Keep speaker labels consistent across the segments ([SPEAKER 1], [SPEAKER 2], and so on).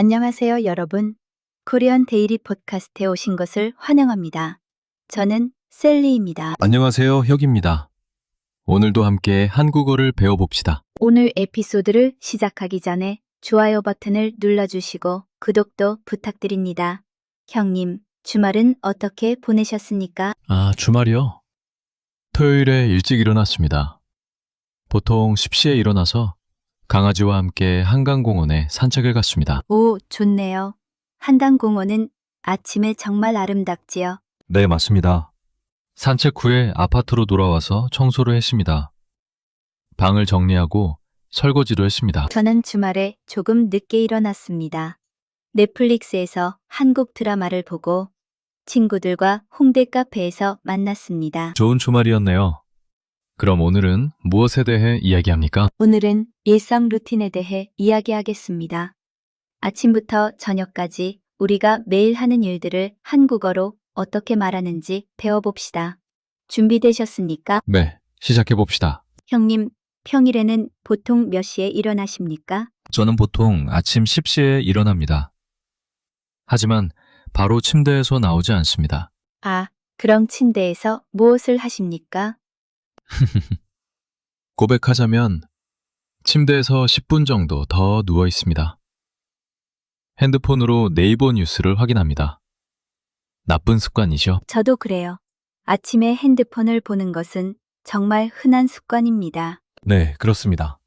[SPEAKER 1] 안녕하세요, 여러분. 코리안 데일리 팟캐스트에 오신 것을 환영합니다. 저는 셀리입니다.
[SPEAKER 2] 안녕하세요, 혁입니다. 오늘도 함께 한국어를 배워봅시다.
[SPEAKER 1] 오늘 에피소드를 시작하기 전에 좋아요 버튼을 눌러주시고 구독도 부탁드립니다. 형님, 주말은 어떻게 보내셨습니까?
[SPEAKER 2] 주말이요? 토요일에 일찍 일어났습니다. 보통 10시에 일어나서 강아지와 함께 한강공원에 산책을 갔습니다.
[SPEAKER 1] 오, 좋네요. 한강공원은 아침에 정말 아름답지요.
[SPEAKER 2] 네, 맞습니다. 산책 후에 아파트로 돌아와서 청소를 했습니다. 방을 정리하고 설거지도 했습니다.
[SPEAKER 1] 저는 주말에 조금 늦게 일어났습니다. 넷플릭스에서 한국 드라마를 보고 친구들과 홍대 카페에서 만났습니다.
[SPEAKER 2] 좋은 주말이었네요. 그럼 오늘은 무엇에 대해 이야기합니까?
[SPEAKER 1] 오늘은 일상 루틴에 대해 이야기하겠습니다. 아침부터 저녁까지 우리가 매일 하는 일들을 한국어로 어떻게 말하는지 배워봅시다. 준비되셨습니까?
[SPEAKER 2] 네, 시작해봅시다.
[SPEAKER 1] 형님, 평일에는 보통 몇 시에 일어나십니까?
[SPEAKER 2] 저는 보통 아침 10시에 일어납니다. 하지만 바로 침대에서 나오지 않습니다.
[SPEAKER 1] 아, 그럼 침대에서 무엇을 하십니까?
[SPEAKER 2] 고백하자면 침대에서 10분 정도 더 누워 있습니다. 핸드폰으로 네이버 뉴스를 확인합니다. 나쁜 습관이죠.
[SPEAKER 1] 저도 그래요. 아침에 핸드폰을 보는 것은 정말 흔한 습관입니다.
[SPEAKER 2] 네, 그렇습니다.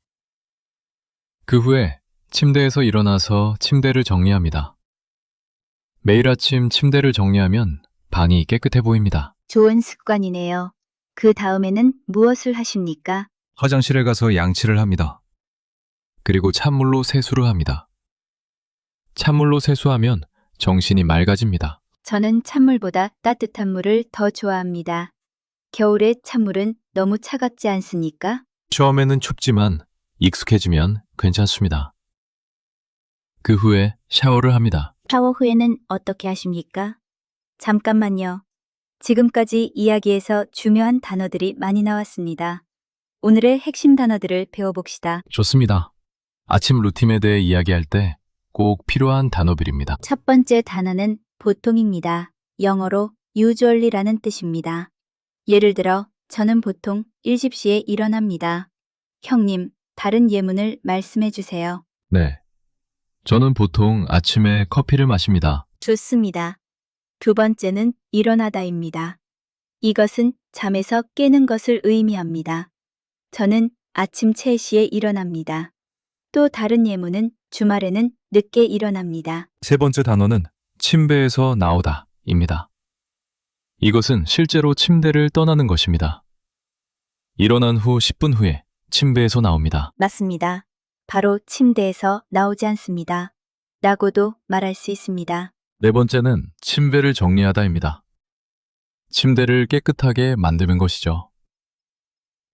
[SPEAKER 2] 그 후에 침대에서 일어나서 침대를 정리합니다. 매일 아침 침대를 정리하면 방이 깨끗해 보입니다.
[SPEAKER 1] 좋은 습관이네요. 그 다음에는 무엇을 하십니까?
[SPEAKER 2] 화장실에 가서 양치를 합니다. 그리고 찬물로 세수를 합니다. 찬물로 세수하면 정신이 맑아집니다.
[SPEAKER 1] 저는 찬물보다 따뜻한 물을 더 좋아합니다. 겨울에 찬물은 너무 차갑지 않습니까?
[SPEAKER 2] 처음에는 춥지만 익숙해지면 괜찮습니다. 그 후에 샤워를 합니다.
[SPEAKER 1] 샤워 후에는 어떻게 하십니까? 잠깐만요. 지금까지 이야기에서 중요한 단어들이 많이 나왔습니다. 오늘의 핵심 단어들을 배워봅시다.
[SPEAKER 2] 좋습니다. 아침 루틴에 대해 이야기할 때 꼭 필요한 단어들입니다.
[SPEAKER 1] 첫 번째 단어는 보통입니다. 영어로 usually라는 뜻입니다. 예를 들어, 저는 보통 7시에 일어납니다. 형님, 다른 예문을 말씀해 주세요.
[SPEAKER 2] 네. 저는 보통 아침에 커피를 마십니다.
[SPEAKER 1] 좋습니다. 두 번째는 일어나다입니다. 이것은 잠에서 깨는 것을 의미합니다. 저는 아침 3시에 일어납니다. 또 다른 예문은 주말에는 늦게 일어납니다.
[SPEAKER 2] 세 번째 단어는 침대에서 나오다입니다. 이것은 실제로 침대를 떠나는 것입니다. 일어난 후 10분 후에 침대에서 나옵니다.
[SPEAKER 1] 맞습니다. 바로 침대에서 나오지 않습니다. 라고도 말할 수 있습니다.
[SPEAKER 2] 네 번째는 침대를 정리하다입니다. 침대를 깨끗하게 만드는 것이죠.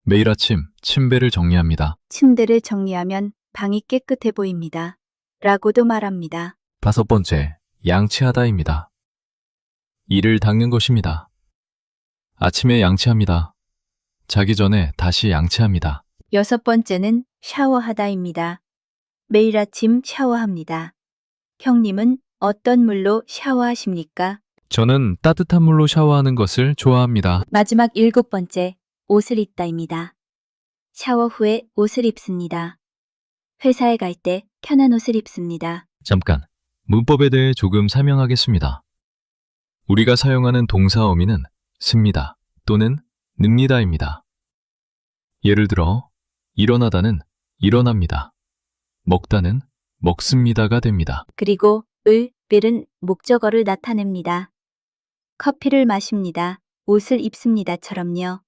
[SPEAKER 2] 매일 아침 침대를 정리합니다.
[SPEAKER 1] 침대를 정리하면 방이 깨끗해 보입니다. 라고도 말합니다.
[SPEAKER 2] 다섯 번째, 양치하다입니다. 이를 닦는 것입니다. 아침에 양치합니다. 자기 전에 다시 양치합니다.
[SPEAKER 1] 여섯 번째는 샤워하다입니다. 매일 아침 샤워합니다. 형님은 어떤 물로 샤워하십니까?
[SPEAKER 2] 저는 따뜻한 물로 샤워하는 것을 좋아합니다.
[SPEAKER 1] 마지막 일곱 번째, 옷을 입다입니다. 샤워 후에 옷을 입습니다. 회사에 갈 때 편한 옷을 입습니다.
[SPEAKER 2] 잠깐, 문법에 대해 조금 설명하겠습니다. 우리가 사용하는 동사 어미는 습니다 또는 늡니다입니다. 예를 들어, 일어나다는 일어납니다. 먹다는 먹습니다가 됩니다.
[SPEAKER 1] 그리고 빌은 목적어를 나타냅니다. 커피를 마십니다. 옷을 입습니다처럼요.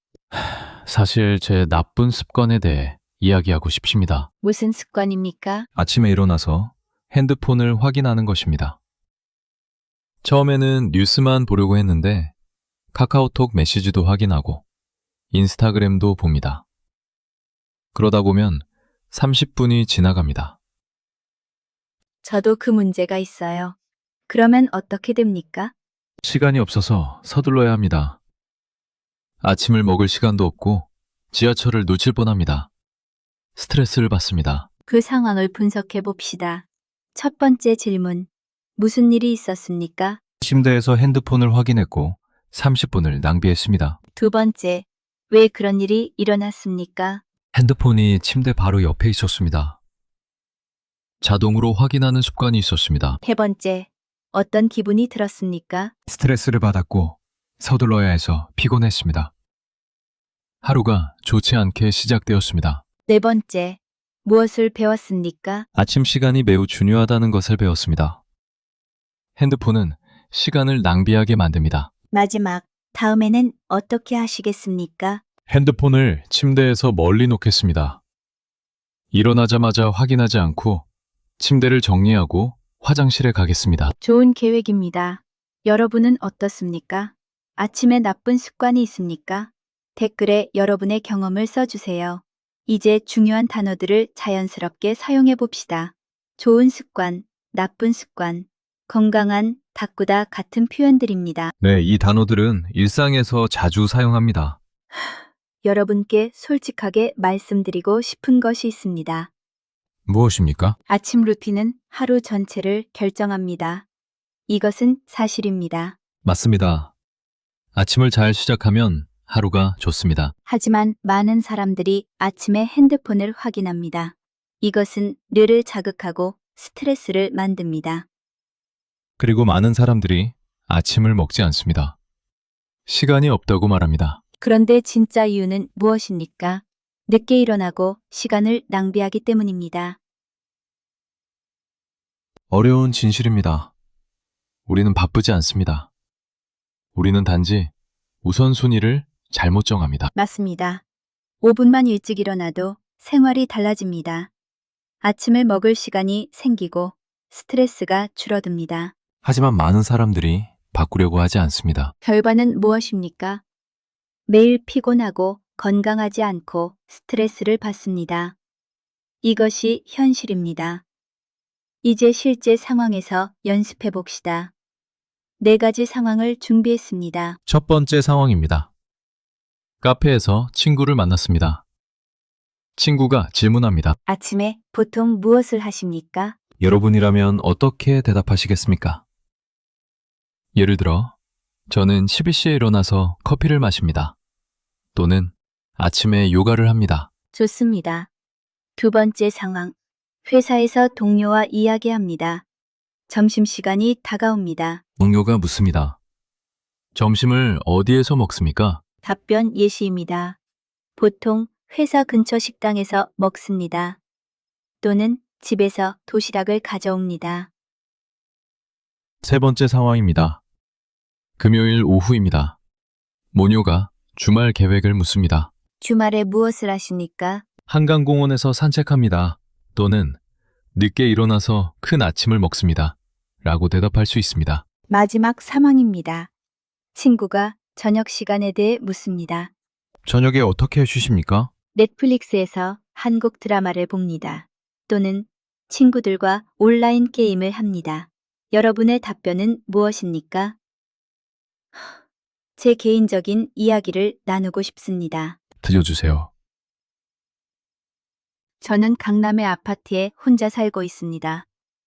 [SPEAKER 2] 사실 제 나쁜 습관에 대해 이야기하고 싶습니다.
[SPEAKER 1] 무슨 습관입니까?
[SPEAKER 2] 아침에 일어나서 핸드폰을 확인하는 것입니다. 처음에는 뉴스만 보려고 했는데 카카오톡 메시지도 확인하고 인스타그램도 봅니다. 그러다 보면 30분이 지나갑니다.
[SPEAKER 1] 저도 그 문제가 있어요. 그러면 어떻게 됩니까?
[SPEAKER 2] 시간이 없어서 서둘러야 합니다. 아침을 먹을 시간도 없고 지하철을 놓칠 뻔합니다. 스트레스를 받습니다.
[SPEAKER 1] 그 상황을 분석해 봅시다. 첫 번째 질문. 무슨 일이 있었습니까?
[SPEAKER 2] 침대에서 핸드폰을 확인했고 30분을 낭비했습니다.
[SPEAKER 1] 두 번째. 왜 그런 일이 일어났습니까?
[SPEAKER 2] 핸드폰이 침대 바로 옆에 있었습니다. 자동으로 확인하는 습관이 있었습니다.
[SPEAKER 1] 세 번째. 어떤 기분이 들었습니까?
[SPEAKER 2] 스트레스를 받았고 서둘러야 해서 피곤했습니다. 하루가 좋지 않게 시작되었습니다.
[SPEAKER 1] 네 번째. 무엇을 배웠습니까?
[SPEAKER 2] 아침 시간이 매우 중요하다는 것을 배웠습니다. 핸드폰은 시간을 낭비하게 만듭니다.
[SPEAKER 1] 마지막. 다음에는 어떻게 하시겠습니까?
[SPEAKER 2] 핸드폰을 침대에서 멀리 놓겠습니다. 일어나자마자 확인하지 않고 침대를 정리하고 화장실에 가겠습니다.
[SPEAKER 1] 좋은 계획입니다. 여러분은 어떻습니까? 아침에 나쁜 습관이 있습니까? 댓글에 여러분의 경험을 써주세요. 이제 중요한 단어들을 자연스럽게 사용해 봅시다. 좋은 습관, 나쁜 습관, 건강한, 바꾸다 같은 표현들입니다.
[SPEAKER 2] 네, 이 단어들은 일상에서 자주 사용합니다.
[SPEAKER 1] 여러분께 솔직하게 말씀드리고 싶은 것이 있습니다.
[SPEAKER 2] 무엇입니까?
[SPEAKER 1] 아침 루틴은 하루 전체를 결정합니다. 이것은 사실입니다.
[SPEAKER 2] 맞습니다. 아침을 잘 시작하면 하루가 좋습니다.
[SPEAKER 1] 하지만 많은 사람들이 아침에 핸드폰을 확인합니다. 이것은 뇌를 자극하고 스트레스를 만듭니다.
[SPEAKER 2] 그리고 많은 사람들이 아침을 먹지 않습니다. 시간이 없다고 말합니다.
[SPEAKER 1] 그런데 진짜 이유는 무엇입니까? 늦게 일어나고 시간을 낭비하기 때문입니다.
[SPEAKER 2] 어려운 진실입니다. 우리는 바쁘지 않습니다. 우리는 단지 우선순위를 잘못 정합니다.
[SPEAKER 1] 맞습니다. 5분만 일찍 일어나도 생활이 달라집니다. 아침을 먹을 시간이 생기고 스트레스가 줄어듭니다.
[SPEAKER 2] 하지만 많은 사람들이 바꾸려고 하지 않습니다.
[SPEAKER 1] 결과는 무엇입니까? 매일 피곤하고 건강하지 않고 스트레스를 받습니다. 이것이 현실입니다. 이제 실제 상황에서 연습해 봅시다. 4가지 상황을 준비했습니다.
[SPEAKER 2] 첫 번째 상황입니다. 카페에서 친구를 만났습니다. 친구가 질문합니다.
[SPEAKER 1] 아침에 보통 무엇을 하십니까?
[SPEAKER 2] 여러분이라면 어떻게 대답하시겠습니까? 예를 들어, 저는 12시에 일어나서 커피를 마십니다. 또는 아침에 요가를 합니다.
[SPEAKER 1] 좋습니다. 두 번째 상황. 회사에서 동료와 이야기합니다. 점심시간이 다가옵니다.
[SPEAKER 2] 동료가 묻습니다. 점심을 어디에서 먹습니까?
[SPEAKER 1] 답변 예시입니다. 보통 회사 근처 식당에서 먹습니다. 또는 집에서 도시락을 가져옵니다.
[SPEAKER 2] 세 번째 상황입니다. 금요일 오후입니다. 모녀가 주말 계획을 묻습니다.
[SPEAKER 1] 주말에 무엇을 하십니까?
[SPEAKER 2] 한강공원에서 산책합니다. 또는 늦게 일어나서 큰 아침을 먹습니다. 라고 대답할 수 있습니다.
[SPEAKER 1] 마지막 상황입니다. 친구가 저녁 시간에 대해 묻습니다.
[SPEAKER 2] 저녁에 어떻게 해주십니까?
[SPEAKER 1] 넷플릭스에서 한국 드라마를 봅니다. 또는 친구들과 온라인 게임을 합니다. 여러분의 답변은 무엇입니까? 제 개인적인 이야기를 나누고 싶습니다.
[SPEAKER 2] 들려주세요.
[SPEAKER 1] 저는 강남의 아파트에 혼자 살고 있습니다.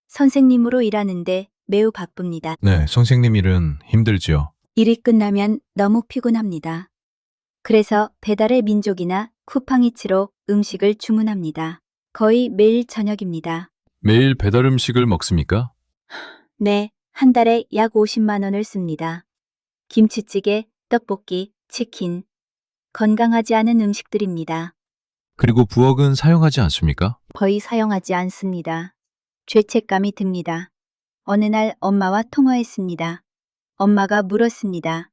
[SPEAKER 1] 선생님으로 일하는데 매우 바쁩니다.
[SPEAKER 2] 네, 선생님 일은 힘들지요.
[SPEAKER 1] 일이 끝나면 너무 피곤합니다. 그래서 배달의 민족이나 쿠팡이츠로 음식을 주문합니다. 거의 매일 저녁입니다.
[SPEAKER 2] 매일 배달 음식을 먹습니까?
[SPEAKER 1] 네, 한 달에 약 50만 원을 씁니다. 김치찌개, 떡볶이, 치킨. 건강하지 않은 음식들입니다.
[SPEAKER 2] 그리고 부엌은 사용하지 않습니까?
[SPEAKER 1] 거의 사용하지 않습니다. 죄책감이 듭니다. 어느 날 엄마와 통화했습니다. 엄마가 물었습니다.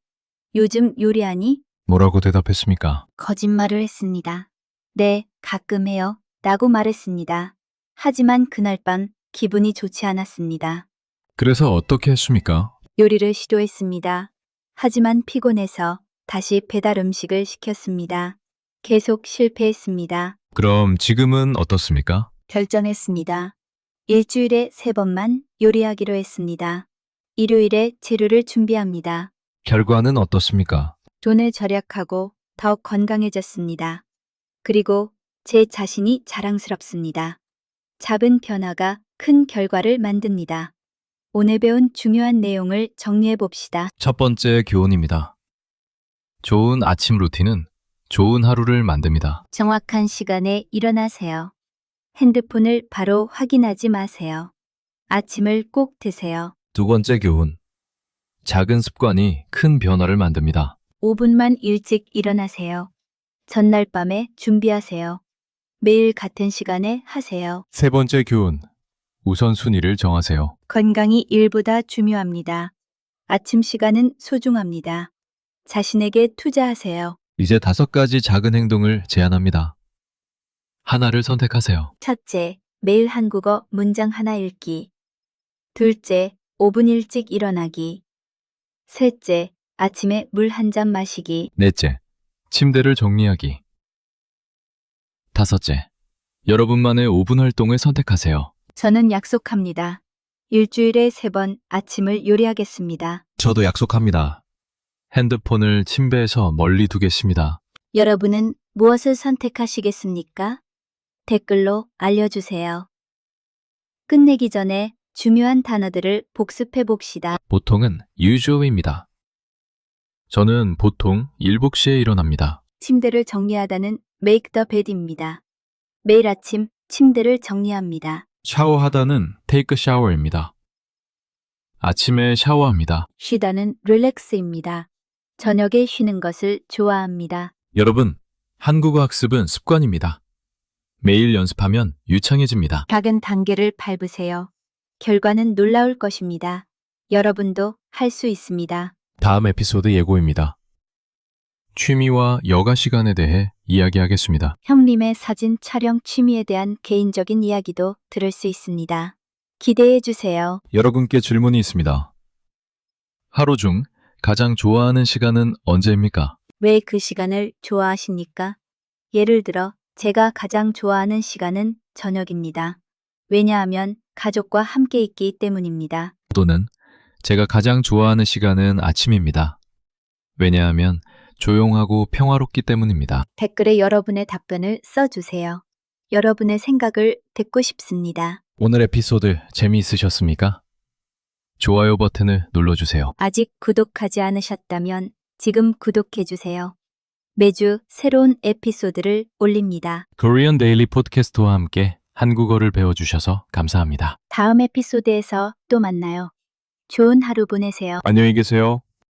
[SPEAKER 1] 요즘 요리하니?
[SPEAKER 2] 뭐라고 대답했습니까?
[SPEAKER 1] 거짓말을 했습니다. 네, 가끔 해요. 라고 말했습니다. 하지만 그날 밤 기분이 좋지 않았습니다.
[SPEAKER 2] 그래서 어떻게 했습니까?
[SPEAKER 1] 요리를 시도했습니다. 하지만 피곤해서 다시 배달 음식을 시켰습니다. 계속 실패했습니다.
[SPEAKER 2] 그럼 지금은 어떻습니까?
[SPEAKER 1] 결정했습니다. 일주일에 3번만 요리하기로 했습니다. 일요일에 재료를 준비합니다.
[SPEAKER 2] 결과는 어떻습니까?
[SPEAKER 1] 돈을 절약하고 더 건강해졌습니다. 그리고 제 자신이 자랑스럽습니다. 작은 변화가 큰 결과를 만듭니다. 오늘 배운 중요한 내용을 정리해 봅시다.
[SPEAKER 2] 첫 번째 교훈입니다. 좋은 아침 루틴은 좋은 하루를 만듭니다.
[SPEAKER 1] 정확한 시간에 일어나세요. 핸드폰을 바로 확인하지 마세요. 아침을 꼭 드세요.
[SPEAKER 2] 두 번째 교훈. 작은 습관이 큰 변화를 만듭니다.
[SPEAKER 1] 5분만 일찍 일어나세요. 전날 밤에 준비하세요. 매일 같은 시간에 하세요.
[SPEAKER 2] 세 번째 교훈. 우선순위를 정하세요.
[SPEAKER 1] 건강이 일보다 중요합니다. 아침 시간은 소중합니다. 자신에게 투자하세요.
[SPEAKER 2] 이제 5가지 작은 행동을 제안합니다. 하나를 선택하세요.
[SPEAKER 1] 첫째, 매일 한국어 문장 하나 읽기. 둘째, 5분 일찍 일어나기. 셋째, 아침에 물 한 잔 마시기.
[SPEAKER 2] 넷째, 침대를 정리하기. 다섯째, 여러분만의 5분 활동을 선택하세요.
[SPEAKER 1] 저는 약속합니다. 일주일에 3번 아침을 요리하겠습니다.
[SPEAKER 2] 저도 약속합니다. 핸드폰을 침대에서 멀리 두겠습니다.
[SPEAKER 1] 여러분은 무엇을 선택하시겠습니까? 댓글로 알려주세요. 끝내기 전에 중요한 단어들을 복습해 봅시다.
[SPEAKER 2] 보통은 usual입니다. 저는 보통 7시에 일어납니다.
[SPEAKER 1] 침대를 정리하다는 make the bed입니다. 매일 아침 침대를 정리합니다.
[SPEAKER 2] 샤워하다는 take a shower입니다. 아침에 샤워합니다.
[SPEAKER 1] 쉬다는 relax입니다. 저녁에 쉬는 것을 좋아합니다.
[SPEAKER 2] 여러분, 한국어 학습은 습관입니다. 매일 연습하면 유창해집니다.
[SPEAKER 1] 작은 단계를 밟으세요. 결과는 놀라울 것입니다. 여러분도 할 수 있습니다.
[SPEAKER 2] 다음 에피소드 예고입니다. 취미와 여가 시간에 대해 이야기하겠습니다.
[SPEAKER 1] 형님의 사진 촬영 취미에 대한 개인적인 이야기도 들을 수 있습니다. 기대해 주세요.
[SPEAKER 2] 여러분께 질문이 있습니다. 하루 중 가장 좋아하는 시간은 언제입니까?
[SPEAKER 1] 왜 그 시간을 좋아하십니까? 예를 들어, 제가 가장 좋아하는 시간은 저녁입니다. 왜냐하면 가족과 함께 있기 때문입니다.
[SPEAKER 2] 또는 제가 가장 좋아하는 시간은 아침입니다. 왜냐하면 조용하고 평화롭기 때문입니다.
[SPEAKER 1] 댓글에 여러분의 답변을 써주세요. 여러분의 생각을 듣고 싶습니다.
[SPEAKER 2] 오늘 에피소드 재미있으셨습니까? 좋아요 버튼을 눌러주세요.
[SPEAKER 1] 아직 구독하지 않으셨다면 지금 구독해 주세요. 매주 새로운 에피소드를 올립니다.
[SPEAKER 2] Korean Daily Podcast와 함께 한국어를 배워주셔서 감사합니다.
[SPEAKER 1] 다음 에피소드에서 또 만나요. 좋은 하루 보내세요.
[SPEAKER 2] 안녕히 계세요.